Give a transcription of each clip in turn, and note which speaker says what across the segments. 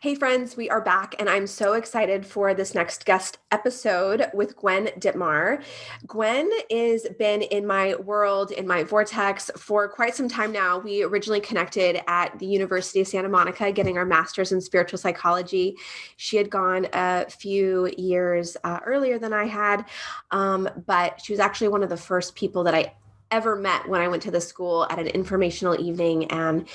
Speaker 1: Hey friends, we are back and I'm so excited for this next guest episode with Gwen Dittmar. Gwen has been in my world, in my vortex for quite some time now. We originally connected at the University of Santa Monica getting our master's in spiritual psychology. She had gone a few years earlier than I had, but she was actually one of the first people that I ever met when I went to the school at an informational evening and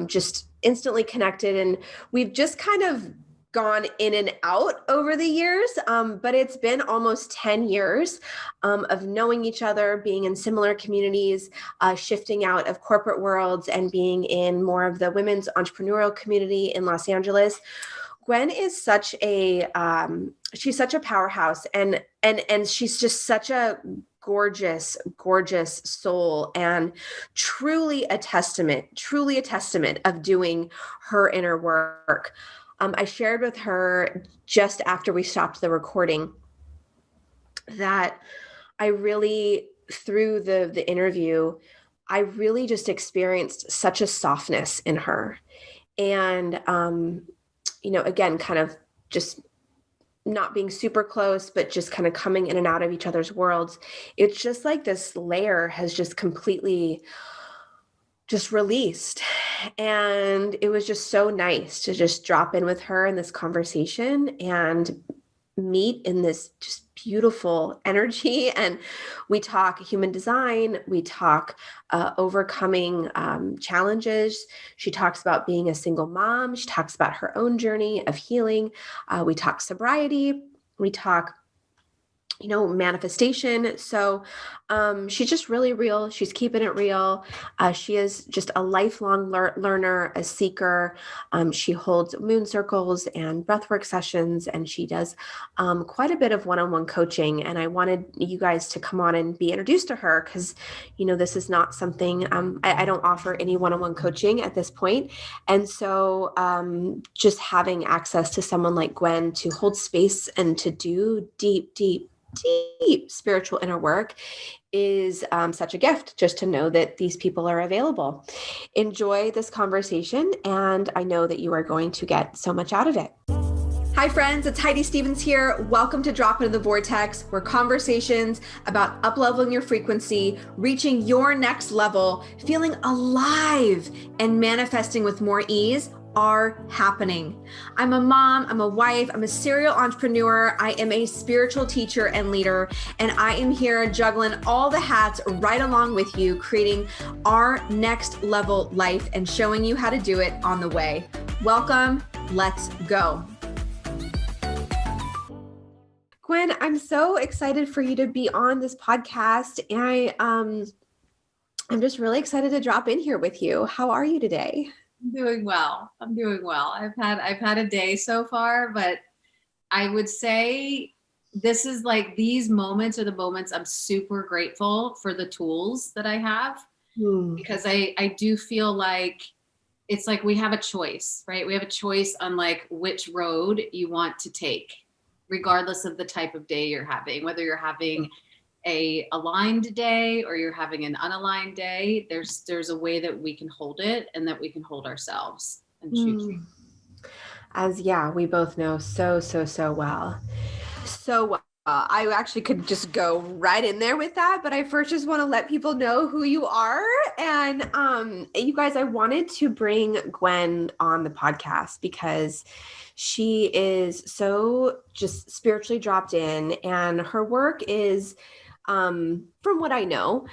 Speaker 1: just instantly connected. And we've just kind of gone in and out over the years, but it's been almost 10 years of knowing each other, being in similar communities, shifting out of corporate worlds and being in more of the women's entrepreneurial community in Los Angeles. Gwen is she's such a powerhouse and she's just such a gorgeous, gorgeous soul and truly a testament of doing her inner work. I shared with her just after we stopped the recording that I really, through the interview, I really just experienced such a softness in her. And, again, kind of just not being super close, but just kind of coming in and out of each other's worlds. It's just like this layer has just completely just released. And it was just so nice to just drop in with her in this conversation and meet in this just beautiful energy. And we talk human design, we talk overcoming challenges. She talks about being a single mom. She talks about her own journey of healing. We talk sobriety. We talk manifestation. So she's just really real. She's keeping it real. She is just a lifelong learner, a seeker. She holds moon circles and breathwork sessions, and she does quite a bit of one-on-one coaching. And I wanted you guys to come on and be introduced to her because, this is not something, I don't offer any one-on-one coaching at this point. And so just having access to someone like Gwen to hold space and to do deep spiritual inner work is such a gift, just to know that these people are available. Enjoy this conversation, and I know that you are going to get so much out of it. Hi friends, it's Heidi Stevens here. Welcome to Drop Into the Vortex, where conversations about up-leveling your frequency, reaching your next level, feeling alive, and manifesting with more ease are happening. I'm a mom, I'm a wife, I'm a serial entrepreneur, I am a spiritual teacher and leader, and I am here juggling all the hats right along with you, creating our next level life and showing you how to do it on the way. Welcome, let's go. Gwen, I'm so excited for you to be on this podcast, and I'm just really excited to drop in here with you. How are you today?
Speaker 2: I'm doing well. I've had a day so far, but I would say this is like, these moments are the moments I'm super grateful for the tools that I have, because I do feel like it's like we have a choice, right? We have a choice on like which road you want to take, regardless of the type of day you're having, whether you're having a aligned day or you're having an unaligned day. There's a way that we can hold it and that we can hold ourselves and choose.
Speaker 1: We both know so well. So well. I actually could just go right in there with that, but I first just want to let people know who you are. And you guys, I wanted to bring Gwen on the podcast because she is so just spiritually dropped in, and her work is from what I know,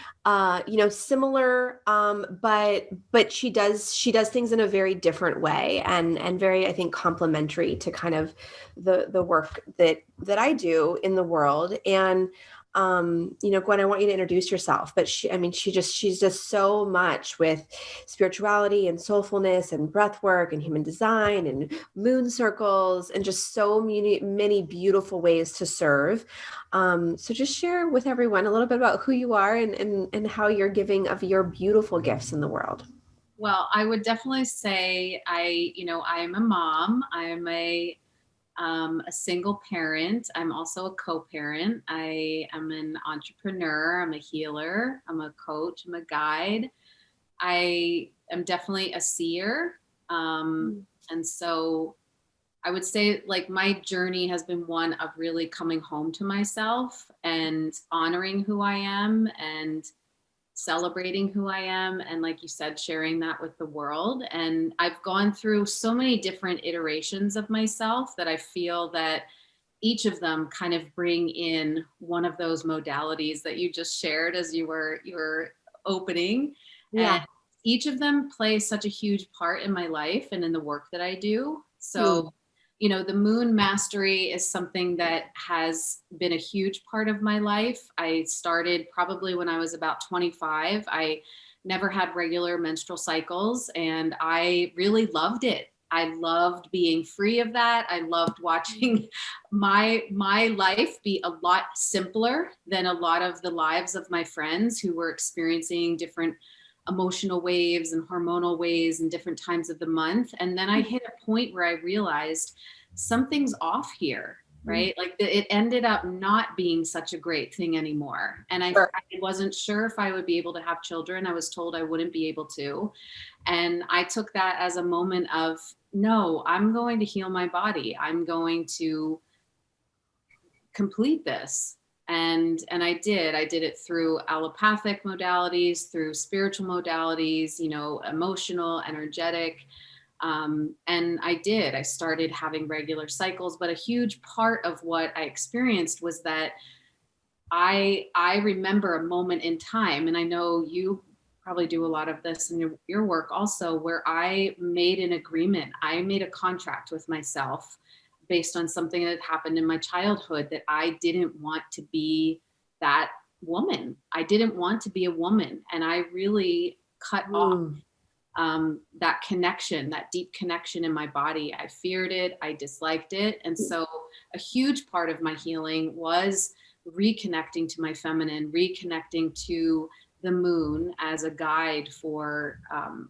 Speaker 1: similar, but she does things in a very different way and very, I think, complementary to kind of the work that I do in the world. And Gwen, I want you to introduce yourself, but she's just so much with spirituality and soulfulness and breath work and human design and moon circles and just so many beautiful ways to serve. So just share with everyone a little bit about who you are and how you're giving of your beautiful gifts in the world.
Speaker 2: Well, I would definitely say I'm a mom. I'm a single parent. I'm also a co-parent. I am an entrepreneur. I'm a healer. I'm a coach. I'm a guide. I am definitely a seer. And so I would say like my journey has been one of really coming home to myself and honoring who I am and celebrating who I am. And like you said, sharing that with the world. And I've gone through so many different iterations of myself that I feel that each of them kind of bring in one of those modalities that you just shared as you were opening. And
Speaker 1: Yeah.
Speaker 2: each of them play such a huge part in my life and in the work that I do.
Speaker 1: Hmm.
Speaker 2: So, you know, the moon mastery is something that has been a huge part of my life. I started probably when I was about 25. I never had regular menstrual cycles and I really loved it. I loved being free of that. I loved watching my life be a lot simpler than a lot of the lives of my friends who were experiencing different emotional waves and hormonal waves and different times of the month. And then I hit a point where I realized something's off here, right? Like it ended up not being such a great thing anymore. And I
Speaker 1: Sure.
Speaker 2: wasn't sure if I would be able to have children. I was told I wouldn't be able to. And I took that as a moment of, no, I'm going to heal my body. I'm going to complete this. And I did it through allopathic modalities, through spiritual modalities, you know, emotional, energetic. And I started having regular cycles, but a huge part of what I experienced was that I remember a moment in time, and I know you probably do a lot of this in your work also, where I made an agreement. I made a contract with myself based on something that happened in my childhood that I didn't want to be that woman. I didn't want to be a woman. And I really cut off
Speaker 1: Mm.
Speaker 2: that connection, that deep connection in my body. I feared it. I disliked it. And so a huge part of my healing was reconnecting to my feminine, reconnecting to the moon as a guide for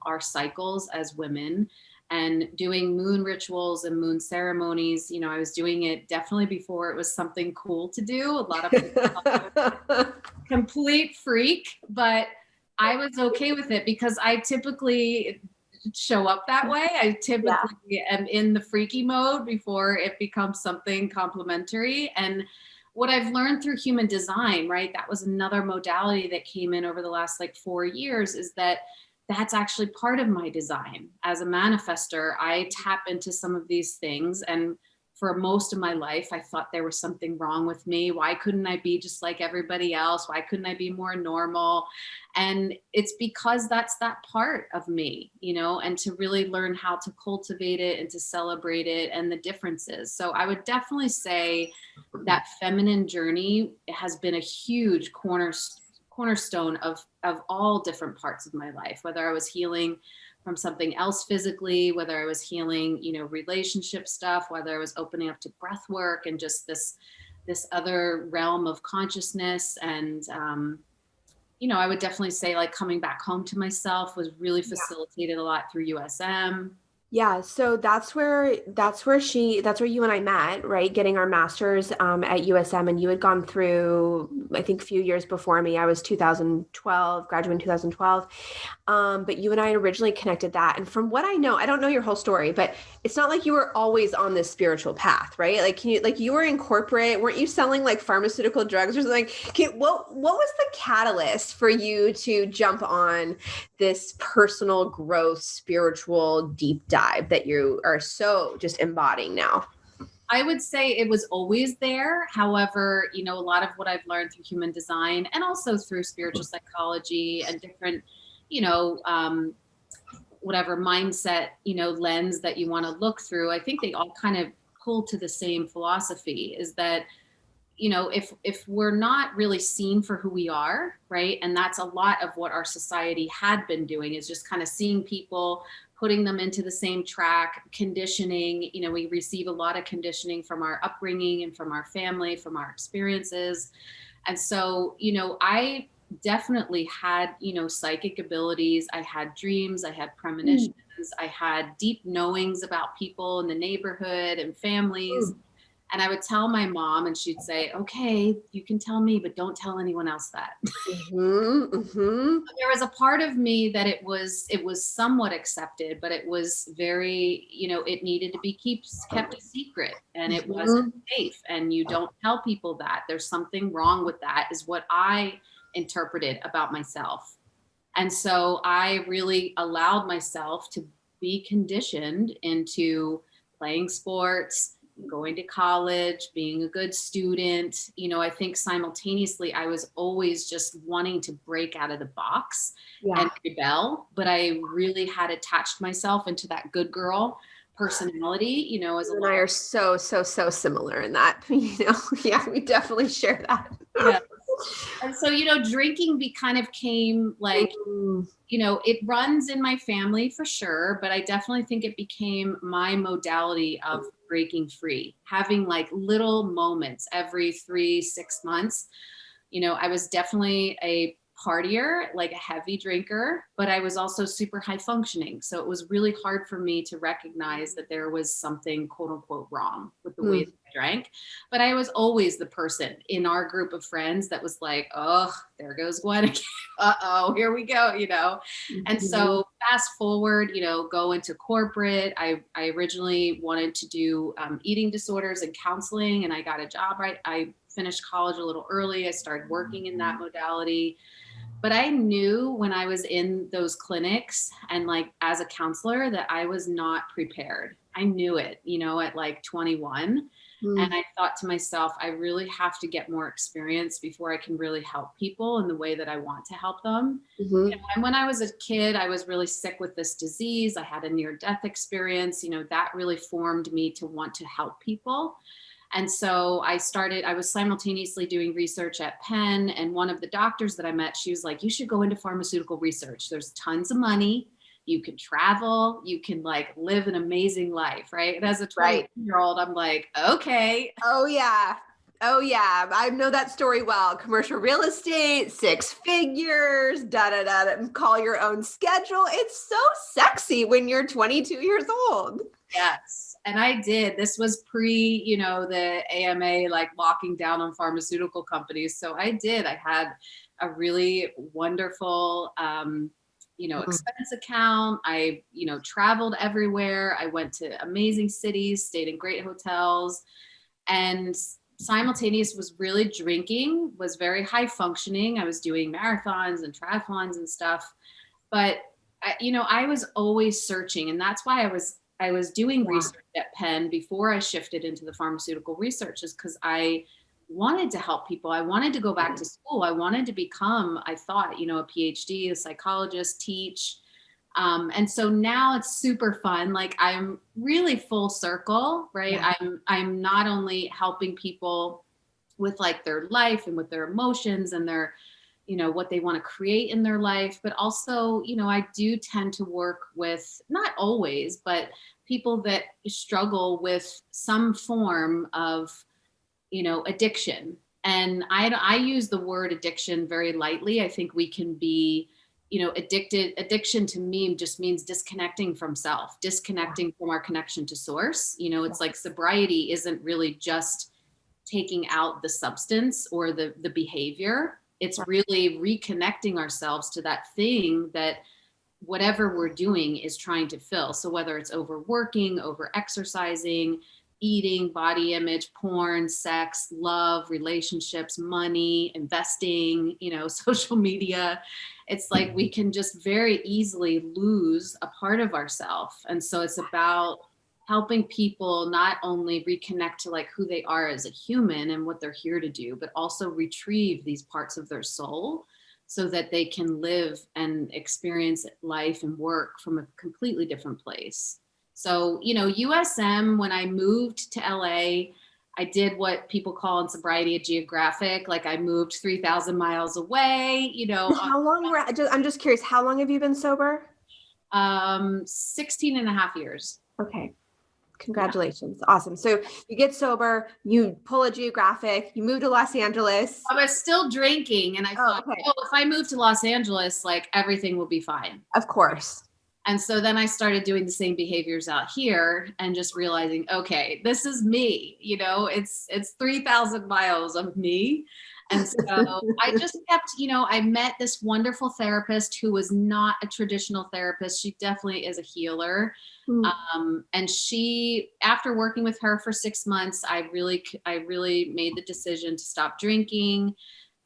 Speaker 2: our cycles as women, and doing moon rituals and moon ceremonies. You know, I was doing it definitely before it was something cool to do. A lot of people thought I was a complete freak, but I was okay with it because I typically show up that way. I
Speaker 1: Yeah.
Speaker 2: typically am in the freaky mode before it becomes something complimentary. And what I've learned through human design, right? That was another modality that came in over the last like 4 years, is that that's actually part of my design. As a manifester, I tap into some of these things. And for most of my life, I thought there was something wrong with me. Why couldn't I be just like everybody else? Why couldn't I be more normal? And it's because that's that part of me, you know, and to really learn how to cultivate it and to celebrate it and the differences. So I would definitely say that feminine journey has been a huge cornerstone of all different parts of my life, whether I was healing from something else physically, whether I was healing, you know, relationship stuff, whether I was opening up to breath work and just this other realm of consciousness. And you know, I would definitely say like coming back home to myself was really facilitated a lot through USM.
Speaker 1: Yeah, so that's where you and I met, right? Getting our masters at USM, and you had gone through, I think, a few years before me. I was 2012, graduating 2012. But you and I originally connected that. And from what I know, I don't know your whole story, but it's not like you were always on this spiritual path, right? Like, you were in corporate, weren't you selling like pharmaceutical drugs or something? What was the catalyst for you to jump on this personal growth, spiritual deep dive that you are so just embodying now?
Speaker 2: I would say it was always there. However, you know, a lot of what I've learned through human design and also through spiritual psychology and different, you know, whatever mindset, you know, lens that you want to look through, I think they all kind of pull to the same philosophy, is that, you know, if we're not really seen for who we are, right? And that's a lot of what our society had been doing, is just kind of seeing people, putting them into the same track, conditioning. You know, we receive a lot of conditioning from our upbringing and from our family, from our experiences. And so, you know, I definitely had, you know, psychic abilities. I had dreams, I had premonitions, I had deep knowings about people in the neighborhood and families. And I would tell my mom and she'd say, okay, you can tell me, but don't tell anyone else that. There was a part of me that it was somewhat accepted, but it was very, it needed to be kept a secret, and it wasn't safe. And you don't tell people that. There's something wrong with that, is what I interpreted about myself. And so I really allowed myself to be conditioned into playing sports, going to college, being a good student. I think simultaneously I was always just wanting to break out of the box and rebel, but I really had attached myself into that good girl personality, as
Speaker 1: you and I are so similar in that, yeah, we definitely share that.
Speaker 2: Yeah. And so, drinking kind of came like, it runs in my family for sure, but I definitely think it became my modality of breaking free, having like little moments every 3-6 months. I was definitely a partier, like a heavy drinker, but I was also super high functioning. So it was really hard for me to recognize that there was something quote unquote wrong with the way that I drank. But I was always the person in our group of friends that was like, oh, there goes Gwen again. Uh-oh, here we go, And so fast forward, go into corporate. I originally wanted to do eating disorders and counseling, and I got a job I finished college a little early. I started working in that modality. But I knew when I was in those clinics and like as a counselor that I was not prepared. I knew it, at like 21. And I thought to myself, I really have to get more experience before I can really help people in the way that I want to help them. And when I was a kid, I was really sick with this disease. I had a near-death experience. That really formed me to want to help people. And so I was simultaneously doing research at Penn, and one of the doctors that I met, she was like, you should go into pharmaceutical research. There's tons of money. You can travel, you can like live an amazing life, right? And as a 20-year-old, I'm like, okay.
Speaker 1: Oh yeah. I know that story well. Commercial real estate, 6 figures, call your own schedule. It's so sexy when you're 22 years old.
Speaker 2: Yes. And I did. This was pre, the AMA like locking down on pharmaceutical companies. So I had a really wonderful, expense account. I, traveled everywhere. I went to amazing cities, stayed in great hotels, and simultaneous was really drinking, was very high functioning. I was doing marathons and triathlons and stuff, but I was always searching. And that's why I was doing research at Penn before I shifted into the pharmaceutical research, is because I wanted to help people. I wanted to go back to school. I wanted to become, I thought, a PhD, a psychologist, teach. And so now it's super fun. Like I'm really full circle, right? Yeah. I'm not only helping people with like their life and with their emotions and their, what they want to create in their life, but also, I do tend to work with, not always, but people that struggle with some form of, addiction. And I use the word addiction very lightly. I think we can be, addicted. Addiction to me just means disconnecting from self, disconnecting from our connection to source. It's like sobriety isn't really just taking out the substance or the behavior. It's really reconnecting ourselves to that thing that whatever we're doing is trying to fill. So whether it's overworking, over exercising, eating, body image, porn, sex, love, relationships, money, investing, social media, it's like we can just very easily lose a part of ourselves. And so it's about helping people not only reconnect to like who they are as a human and what they're here to do, but also retrieve these parts of their soul so that they can live and experience life and work from a completely different place. So, USM, when I moved to LA, I did what people call in sobriety a geographic, like I moved 3,000 miles away,
Speaker 1: How long I'm just curious, how long have you been sober?
Speaker 2: 16 and a half years.
Speaker 1: Okay. Congratulations. Yeah. Awesome. So you get sober, you pull a geographic, you move to Los Angeles.
Speaker 2: I was still drinking and I thought, if I move to Los Angeles, like everything will be fine.
Speaker 1: Of course.
Speaker 2: And so then I started doing the same behaviors out here and just realizing, okay, this is me, it's 3,000 miles of me. And so I just kept, I met this wonderful therapist who was not a traditional therapist. She definitely is a healer. And she, after working with her for 6 months, I really made the decision to stop drinking.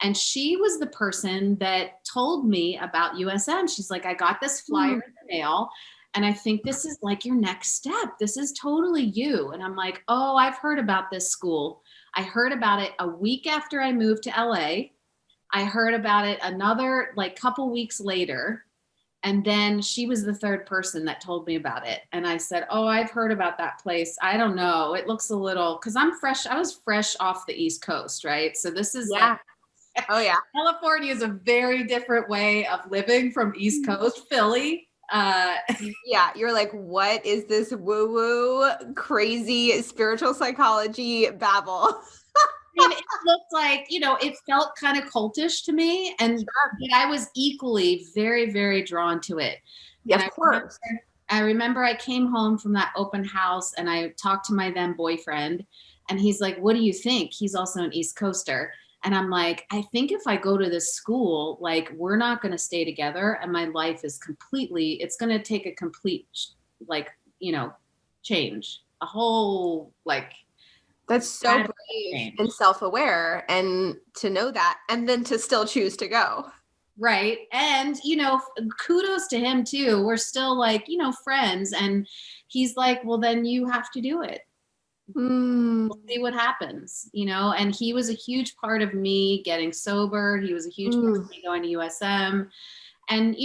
Speaker 2: And she was the person that told me about USM. She's like, I got this flyer in the mail, and I think this is like your next step. This is totally you. And I'm like, oh, I've heard about this school. I heard about it a week after I moved to LA. I heard about it another couple weeks later. And then she was the third person that told me about it. And I said, oh, I've heard about that place. I don't know. It looks a little, because I was fresh off the East Coast, right? So this is
Speaker 1: oh yeah.
Speaker 2: California is a very different way of living from East Coast, Philly.
Speaker 1: Yeah, you're like, what is this woo-woo, crazy spiritual psychology babble?
Speaker 2: It looked like, it felt kind of cultish to me. And but I was equally very, very drawn to it.
Speaker 1: Yeah,
Speaker 2: and
Speaker 1: of course.
Speaker 2: I remember I came home from that open house and I talked to my then boyfriend, and he's like, what do you think? He's also an East Coaster. And I'm like, I think if I go to this school, we're not going to stay together. And my life is it's going to take a complete, change, a whole,
Speaker 1: that's so brave and self-aware, and to know that, and then to still choose to go.
Speaker 2: Right. And, kudos to him too. We're still friends. And he's like, well, then you have to do it. We'll see what happens, and he was a huge part of me getting sober. He was a huge part of me going to USM, and,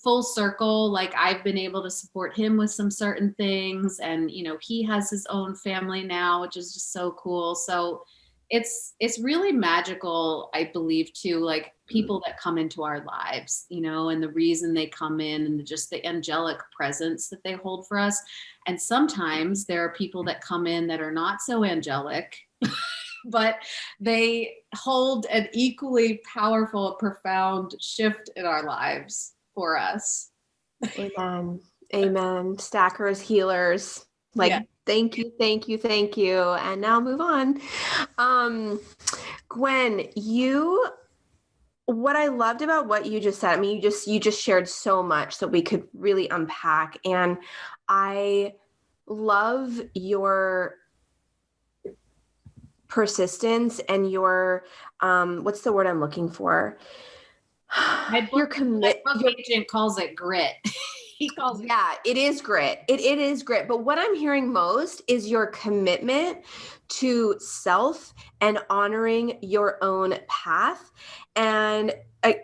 Speaker 2: full circle, I've been able to support him with some certain things. And, he has his own family now, which is just so cool. So it's really magical, I believe, too, people that come into our lives, and the reason they come in, and just the angelic presence that they hold for us. And sometimes there are people that come in that are not so angelic, but they hold an equally powerful, profound shift in our lives for us.
Speaker 1: Amen. Amen. Stackers, healers. Thank you, thank you, thank you. And now move on. Gwen, what I loved about what you just said, I mean, you just shared so much that we could really unpack. And I love your persistence and your, what's the word I'm looking for?
Speaker 2: Your agent calls it grit. He calls it.
Speaker 1: Yeah, it is grit. It is grit. But what I'm hearing most is your commitment to self and honoring your own path. And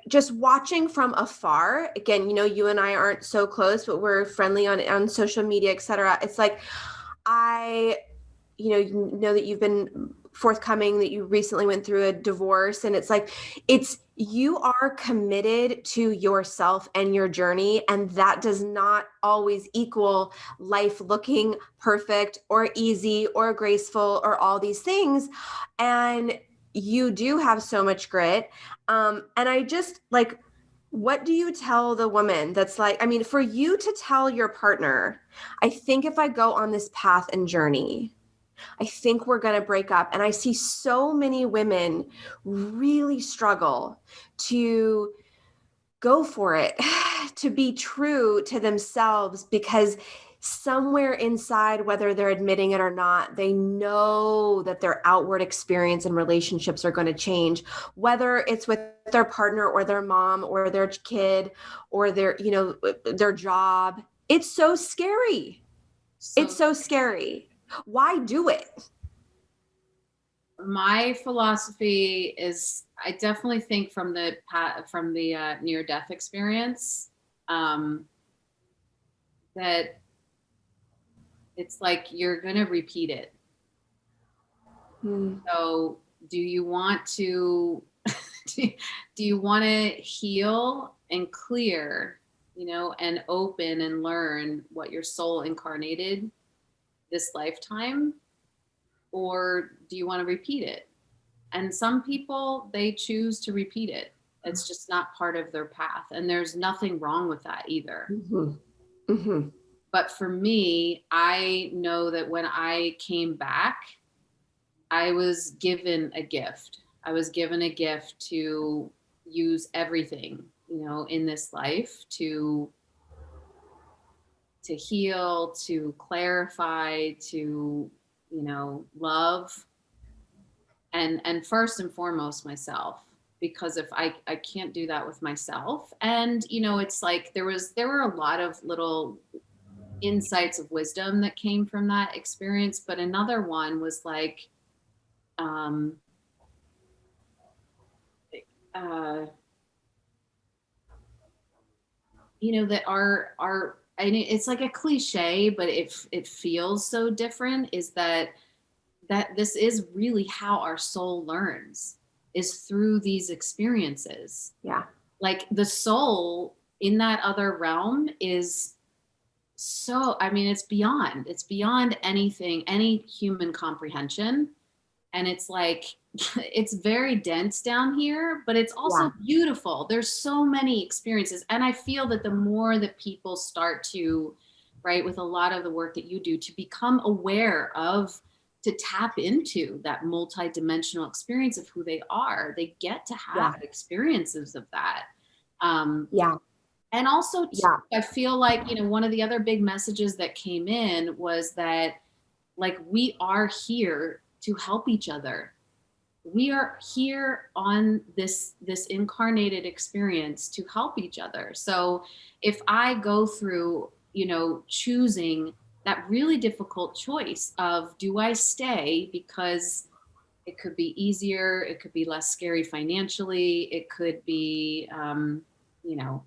Speaker 1: just watching from afar, again, you and I aren't so close, but we're friendly on social media, et cetera. It's like, you know that you've been forthcoming, that you recently went through a divorce. And it's like, you are committed to yourself and your journey. And that does not always equal life looking perfect or easy or graceful or all these things. And you do have so much grit. And I just what do you tell the woman that's for you to tell your partner, I think if I go on this path and journey, I think we're going to break up. And I see so many women really struggle to go for it, to be true to themselves, because somewhere inside, whether they're admitting it or not, they know that their outward experience and relationships are going to change, whether it's with their partner or their mom or their kid or their job. It's so scary. It's so scary. Why do it?
Speaker 2: My philosophy is, I definitely think from the near-death experience, that it's like you're going to repeat it. So do you want to heal and clear, and open and learn what your soul incarnated this lifetime, or do you want to repeat it? And some people, they choose to repeat it. It's just not part of their path, and there's nothing wrong with that either.
Speaker 1: Mm-hmm.
Speaker 2: But for me, I know that when I came back, I was given a gift. I was given a gift to use everything, in this life to heal, to clarify, to, love, and first and foremost myself. Because if I can't do that with myself, and it's like there were a lot of little insights of wisdom that came from that experience, but another one was like, um uh that our and it's like a cliche, but it feels so different, is that this is really how our soul learns, is through these experiences.
Speaker 1: Yeah.
Speaker 2: Like the soul in that other realm is so, I mean, it's beyond anything, any human comprehension. And it's like, it's very dense down here, but it's
Speaker 1: Yeah.
Speaker 2: also beautiful. There's so many experiences. And I feel that the more that people start to, right, with a lot of the work that you do, to become aware of, to tap into that multidimensional experience of who they are, they get to
Speaker 1: Yeah.
Speaker 2: have experiences of that. Um,
Speaker 1: Yeah.
Speaker 2: and also, too,
Speaker 1: Yeah.
Speaker 2: I feel like, one of the other big messages that came in was that, like, we are here to help each other. We are here on this incarnated experience to help each other. So if I go through, choosing that really difficult choice of, do I stay because it could be easier, it could be less scary financially, it could be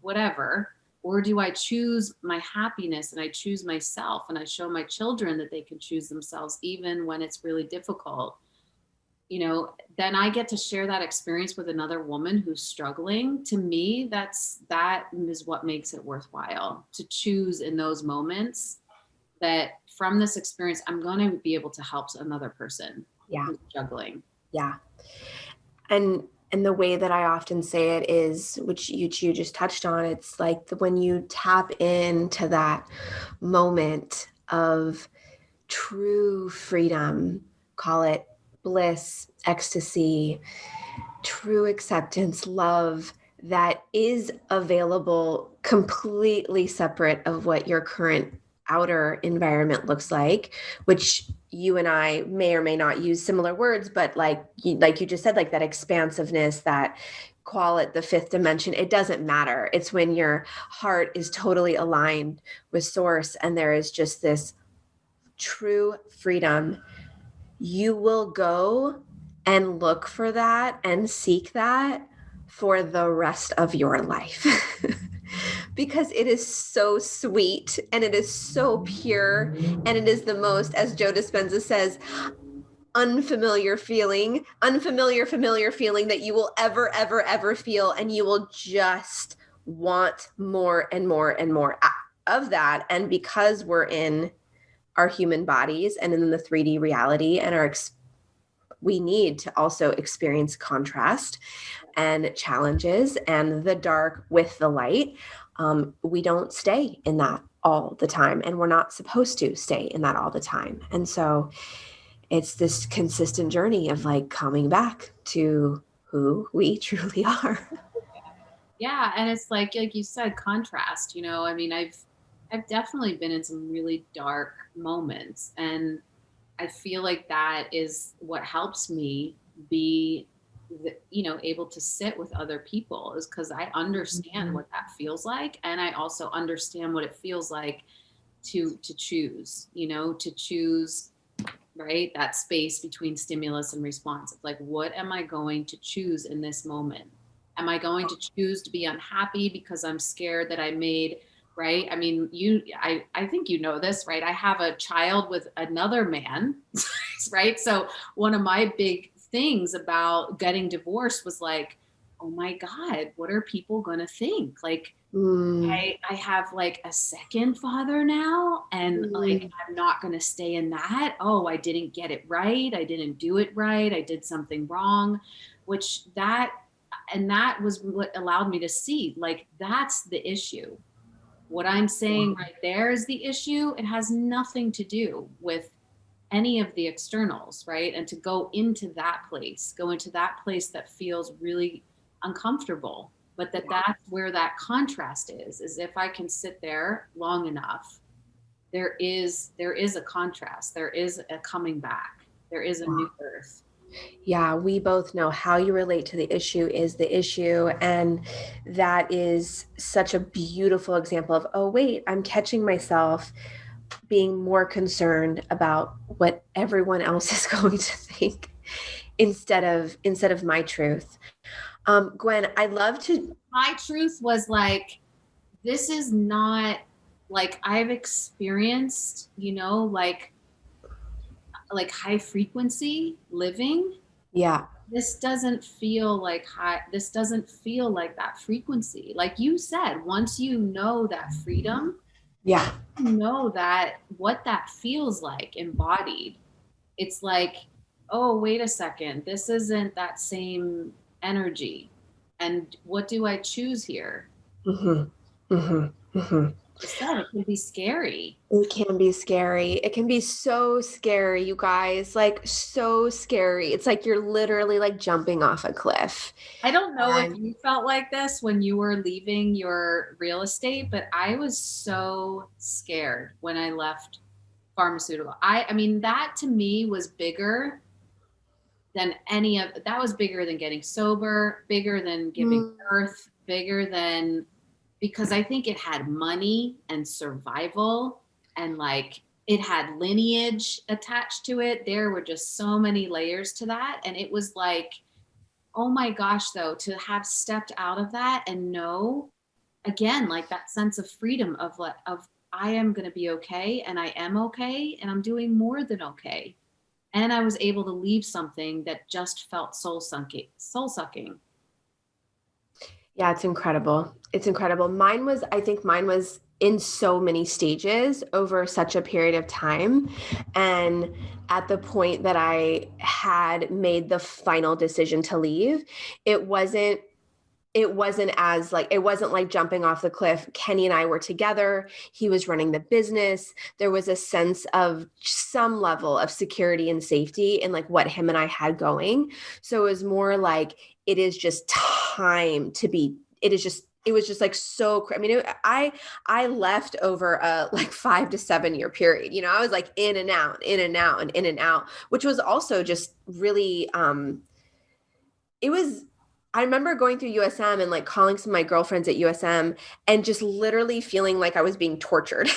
Speaker 2: whatever, or do I choose my happiness and I choose myself and I show my children that they can choose themselves even when it's really difficult. Then I get to share that experience with another woman who's struggling. To me, that is what makes it worthwhile, to choose in those moments that from this experience, I'm going to be able to help another person
Speaker 1: Yeah.
Speaker 2: who's struggling.
Speaker 1: Yeah. And the way that I often say it is, which you just touched on, it's like when you tap into that moment of true freedom, call it bliss, ecstasy, true acceptance, love, that is available completely separate of what your current outer environment looks like, which you and I may or may not use similar words, but like you just said, like that expansiveness, that, call it the fifth dimension, it doesn't matter. It's when your heart is totally aligned with source and there is just this true freedom. You will go and look for that and seek that for the rest of your life. Because it is so sweet and it is so pure and it is the most, as Joe Dispenza says, familiar feeling that you will ever feel, and you will just want more and more and more of that. And because we're in our human bodies and in the 3D reality, and we need to also experience contrast and challenges and the dark with the light. We don't stay in that all the time, and we're not supposed to stay in that all the time. And so it's this consistent journey of like coming back to who we truly are.
Speaker 2: Yeah, and it's like you said, contrast. I mean, I've definitely been in some really dark moments, and I feel like that is what helps me be, able to sit with other people, is because I understand what that feels like, and I also understand what it feels like to choose, to choose, right, that space between stimulus and response. It's like, what am I going to choose in this moment? Am I going to choose to be unhappy because I'm scared that I made, right? I mean, I think you know this, right? I have a child with another man, right? So one of my big things about getting divorced was like, oh my God, what are people going to think? Like, I have like a second father now, and like I'm not going to stay in that. Oh, I didn't get it right. I didn't do it right. I did something wrong, and that was what allowed me to see, like, that's the issue. What I'm saying right there is the issue. It has nothing to do with any of the externals, right? And to go into that place that feels really uncomfortable, but that's where that contrast is if I can sit there long enough, there is a contrast, there is a coming back, there is a new birth.
Speaker 1: Yeah, we both know how you relate to the issue is the issue. And that is such a beautiful example of, oh, wait, I'm catching myself being more concerned about what everyone else is going to think instead of my truth. Gwen, I love to.
Speaker 2: My truth was like, this is not like I've experienced, like high frequency living.
Speaker 1: Yeah.
Speaker 2: This doesn't feel like this doesn't feel like that frequency. Like you said, once you know that freedom,
Speaker 1: yeah,
Speaker 2: you know that what that feels like embodied. It's like, oh, wait a second, this isn't that same energy. And what do I choose here?
Speaker 1: Mm-hmm. Mm-hmm. Mm-hmm.
Speaker 2: It can be scary.
Speaker 1: It can be scary. It can be so scary, you guys, like so scary. It's like you're literally like jumping off a cliff.
Speaker 2: I don't know if you felt like this when you were leaving your real estate, but I was so scared when I left pharmaceutical. I mean, that to me was bigger than that was bigger than getting sober, bigger than giving birth, bigger than, because I think it had money and survival and like it had lineage attached to it. There were just so many layers to that. And it was like, oh my gosh, though, to have stepped out of that and know, again, like that sense of freedom of I am going to be okay and I am okay and I'm doing more than okay. And I was able to leave something that just felt soul sucking.
Speaker 1: Yeah, it's incredible. It's incredible. I think mine was in so many stages over such a period of time. And at the point that I had made the final decision to leave, it wasn't like jumping off the cliff. Kenny and I were together. He was running the business. There was a sense of some level of security and safety in like what him and I had going. So it was more like, it is just time to be, it was just like so, I mean, I left over a like 5 to 7 year period. I was like in and out, in and out, and in and out, which was also just really, I remember going through USM and like calling some of my girlfriends at USM and just literally feeling like I was being tortured,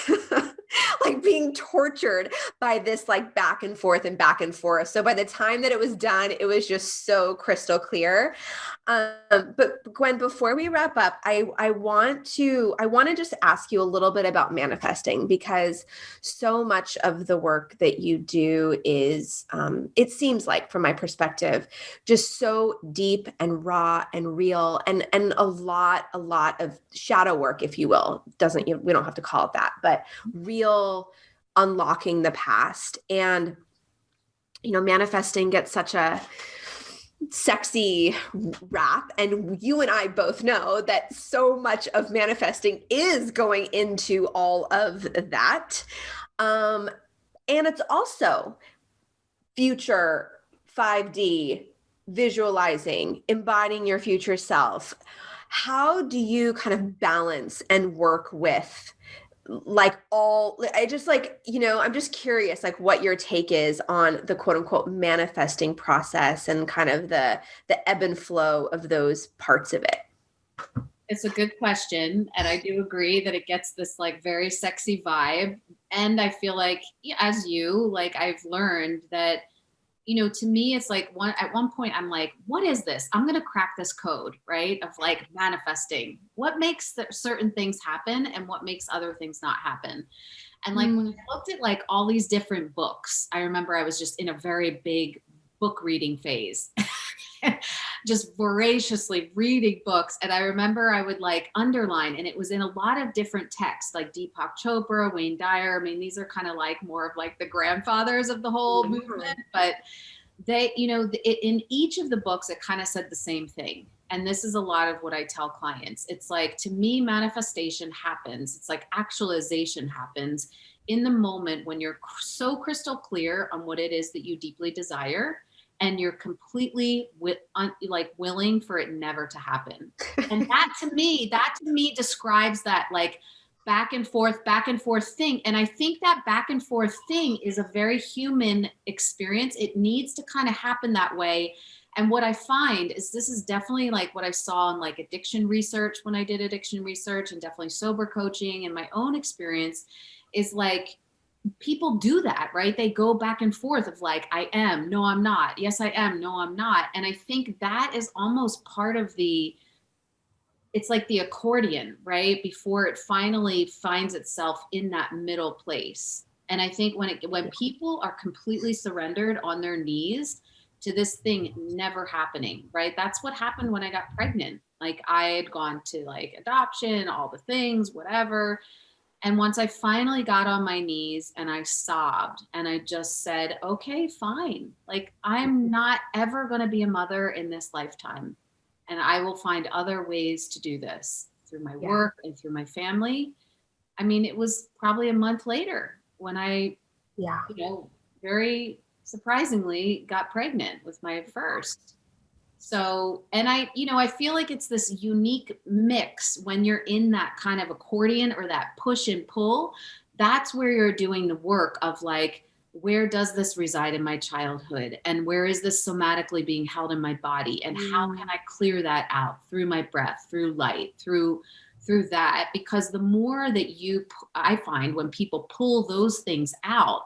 Speaker 1: like being tortured by this like back and forth and back and forth. So by the time that it was done, it was just so crystal clear. But Gwen, before we wrap up, I want to just ask you a little bit about manifesting, because so much of the work that you do is, it seems like from my perspective, just so deep and raw and real and a lot of shadow work, if you will. We don't have to call it that, but real unlocking the past. And, manifesting gets such a sexy rap, and you and I both know that so much of manifesting is going into all of that, and it's also future 5D visualizing, embodying your future self. How do you kind of balance and work with I'm just curious, like what your take is on the quote unquote manifesting process and kind of the ebb and flow of those parts of it.
Speaker 2: It's a good question. And I do agree that it gets this like very sexy vibe. And I feel like as I've learned that, to me, it's like at one point I'm like, what is this? I'm going to crack this code, right? Of like manifesting. What makes certain things happen and what makes other things not happen? And like when I looked at like all these different books, I remember I was just in a very big book reading phase, just voraciously reading books. And I remember I would like underline, and it was in a lot of different texts, like Deepak Chopra, Wayne Dyer. I mean, these are kind of like more of like the grandfathers of the whole movement, but they, in each of the books, it kind of said the same thing. and this is a lot of what I tell clients, it's like, to me, manifestation happens. It's like actualization happens in the moment when you're so crystal clear on what it is that you deeply desire, and you're completely willing for it never to happen. And that to me describes that like back and forth thing. And I think that back and forth thing is a very human experience. It needs to kind of happen that way. And what I find is, this is definitely like what I saw in like addiction research when I did addiction research, and definitely sober coaching and my own experience, is like, people do that, right? They go back and forth of like, I am, no, I'm not. Yes, I am. No, I'm not. And I think that is almost part of it's like the accordion, right? Before it finally finds itself in that middle place. And I think when people are completely surrendered on their knees to this thing never happening, right? That's what happened when I got pregnant. Like, I had gone to like adoption, all the things, whatever. And once I finally got on my knees and I sobbed and I just said, okay, fine. Like, I'm not ever going to be a mother in this lifetime. And I will find other ways to do this through my work and through my family. I mean, it was probably a month later when I, very surprisingly got pregnant with my first. So, and I feel like it's this unique mix when you're in that kind of accordion or that push and pull. That's where you're doing the work of like, where does this reside in my childhood? And where is this somatically being held in my body? And how can I clear that out through my breath, through light, through that? Because the more that I find when people pull those things out,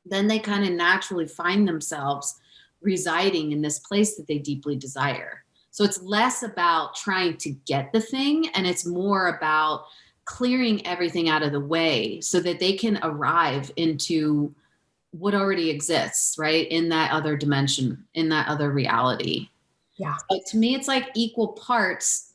Speaker 2: then they kind of naturally find themselves residing in this place that they deeply desire. So it's less about trying to get the thing, and it's more about clearing everything out of the way so that they can arrive into what already exists, right? In that other dimension, in that other reality.
Speaker 1: Yeah.
Speaker 2: But to me, it's like equal parts,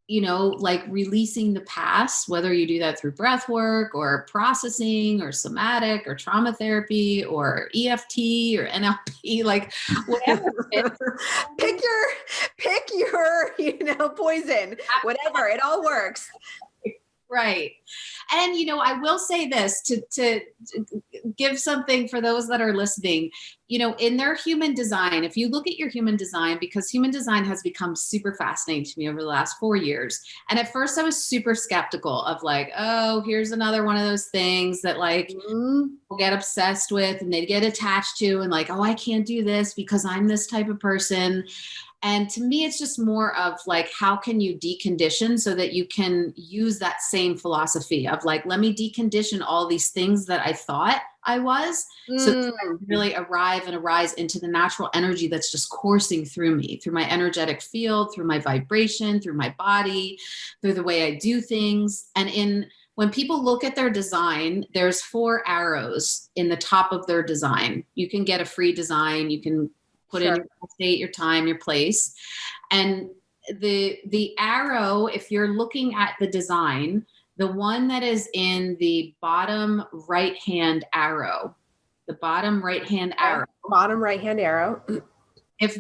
Speaker 2: like releasing the past, whether you do that through breath work or processing or somatic or trauma therapy or EFT or NLP, like whatever.
Speaker 1: pick your, poison, whatever, it all works.
Speaker 2: Right. And, I will say this to give something for those that are listening, in their human design, if you look at your human design, because human design has become super fascinating to me over the last 4 years. And at first I was super skeptical of like, oh, here's another one of those things that like people get obsessed with and they get attached to, and like, oh, I can't do this because I'm this type of person. And to me, it's just more of like, how can you decondition so that you can use that same philosophy of like, let me decondition all these things that I thought I was, so that I really arrive and arise into the natural energy that's just coursing through me, through my energetic field, through my vibration, through my body, through the way I do things. And when people look at their design, there's 4 arrows in the top of their design. You can get a free design. You can put in your state, your time, your place. And the arrow, if you're looking at the design, the one that is in the bottom right-hand arrow, if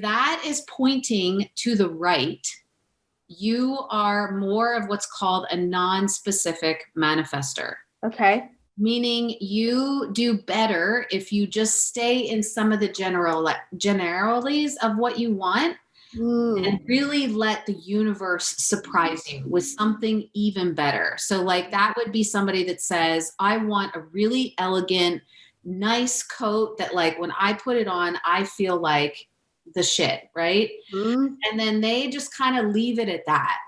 Speaker 2: that is pointing to the right, you are more of what's called a non-specific manifester.
Speaker 1: Okay.
Speaker 2: Meaning you do better if you just stay in some of the generalities of what you want and really let the universe surprise you with something even better. So like that would be somebody that says, I want a really elegant, nice coat that like when I put it on, I feel like the shit, right? And then they just kind of leave it at that.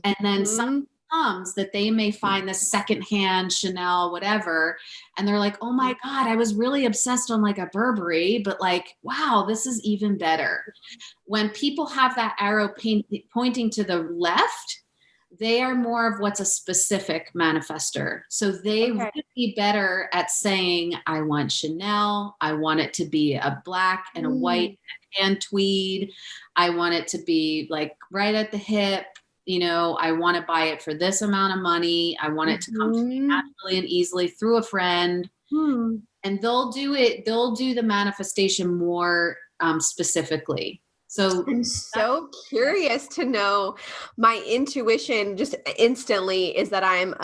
Speaker 2: And then some comes that they may find the secondhand Chanel, whatever. And they're like, oh my God, I was really obsessed on like a Burberry, but like, wow, this is even better. When people have that arrow pointing to the left, they are more of what's a specific manifester. So they would be better at saying, I want Chanel. I want it to be a black and a white and tweed. I want it to be like right at the hip. I want to buy it for this amount of money. I want it to come to me naturally and easily through a friend. And they'll do the manifestation more specifically. So
Speaker 1: I'm so curious to know. My intuition just instantly is that I'm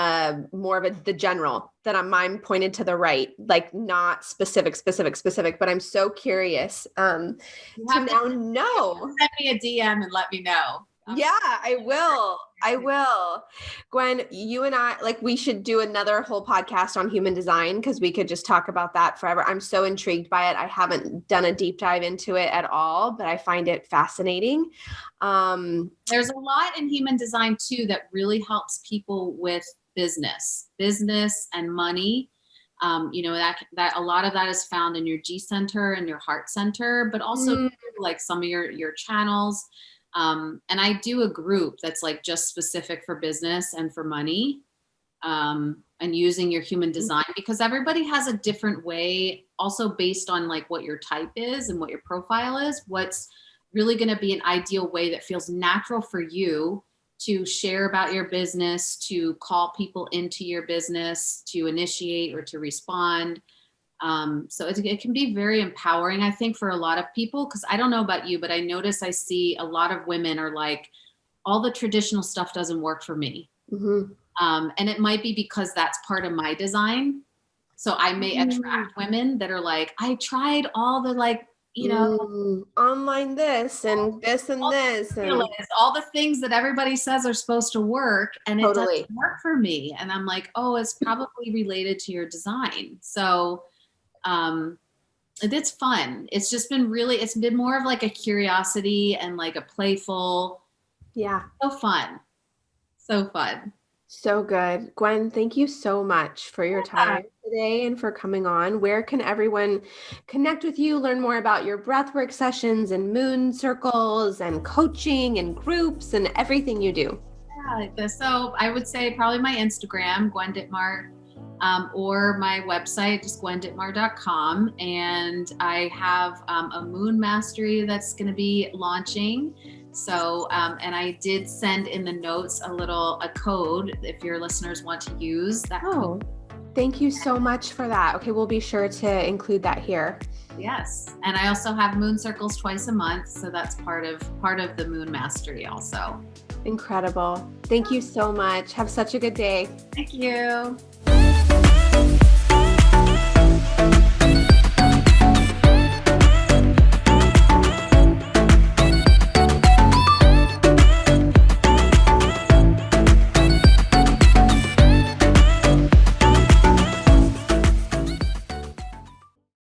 Speaker 1: more of the general, that I'm mine pointed to the right, like not specific, but I'm so curious to now know.
Speaker 2: Send me a DM and let me know.
Speaker 1: Yeah, I will. I will. Gwen, you and I, like, we should do another whole podcast on human design because we could just talk about that forever. I'm so intrigued by it. I haven't done a deep dive into it at all, but I find it fascinating.
Speaker 2: There's a lot in human design too that really helps people with business and money. That a lot of that is found in your G center and your heart center, but also like some of your channels. And I do a group that's like just specific for business and for money, and using your human design, because everybody has a different way, also based on like what your type is and what your profile is, what's really going to be an ideal way that feels natural for you to share about your business, to call people into your business, to initiate or to respond. So it can be very empowering, I think, for a lot of people, because I don't know about you, but I notice I see a lot of women are like, all the traditional stuff doesn't work for me.
Speaker 1: Mm-hmm.
Speaker 2: And it might be because that's part of my design. So I may attract women that are like, I tried all the like,
Speaker 1: online this and this and this and
Speaker 2: all the things that everybody says are supposed to work, and it
Speaker 1: totally
Speaker 2: doesn't work for me. And I'm like, oh, it's probably related to your design. So it's fun. It's just been it's been more of like a curiosity and like a playful, so fun.
Speaker 1: So good. Gwen, thank you so much for your time today and for coming on. Where can everyone connect with you, learn more about your breathwork sessions and moon circles and coaching and groups and everything you do?
Speaker 2: Yeah, so I would say probably my Instagram, Gwen Dittmar, or my website, just gwendittmar.com. And I have a moon mastery that's going to be launching. So, and I did send in the notes a code if your listeners want to use that code.
Speaker 1: Thank you so much for that. Okay, we'll be sure to include that here.
Speaker 2: Yes. And I also have moon circles twice a month. So that's part of the moon mastery also.
Speaker 1: Incredible. Thank you so much. Have such a good day.
Speaker 2: Thank you.